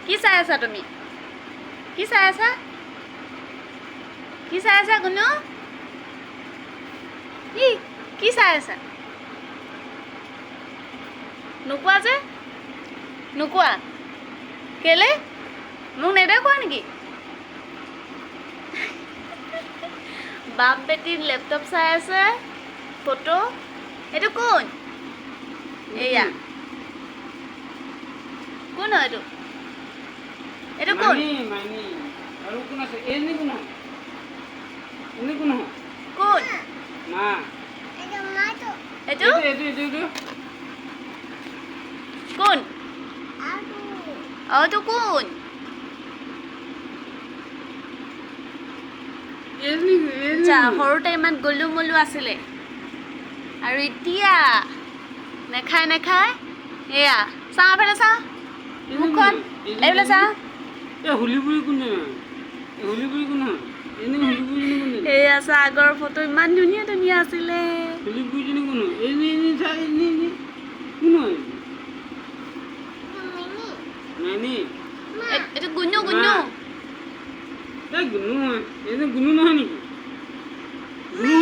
কি চাই আছা তুমি? কি চাই আছা? কি চাই আছা গুণু? কি চাই আছা? নোকোৱা যে? নোকোৱা? কেলে? মোক নেদেখুৱা নেকি? বাপ বেটিৰ লেপটপ চাই আছে ফটো। এইটো কোন? এয়া কোন হয় এইটো? এইটো কোন? মাইনী আৰু কোন আছে? এজনী কোন হয়? এজনী কোন হয়? কোন? মা এইটো এইটো কোন? এইটো কোন? যা সৰুতে ইমান গলু মলু আছিলে আৰু এতিয়া নেখায় নেখায়। এয়া চাওঁ এফালে চাওঁ মুখখন এইফালে চাওঁ। হুলিবুৰি কোন হয়? হুলিবুৰি কোন হয়? এজনী হুলিবুৰিজনী কোন? এয়া চা আগৰ ফটো ইমান ধুনীয়া ধুনীয়া আছিলে। হুলিবুৰিজনী কোন হয়? এজনী চাই এজনী কোন হয়? মাইনী এইটো গুণু গুণু। এই গুণু হয়। এজনী গুণু নহয় নেকি? গুণু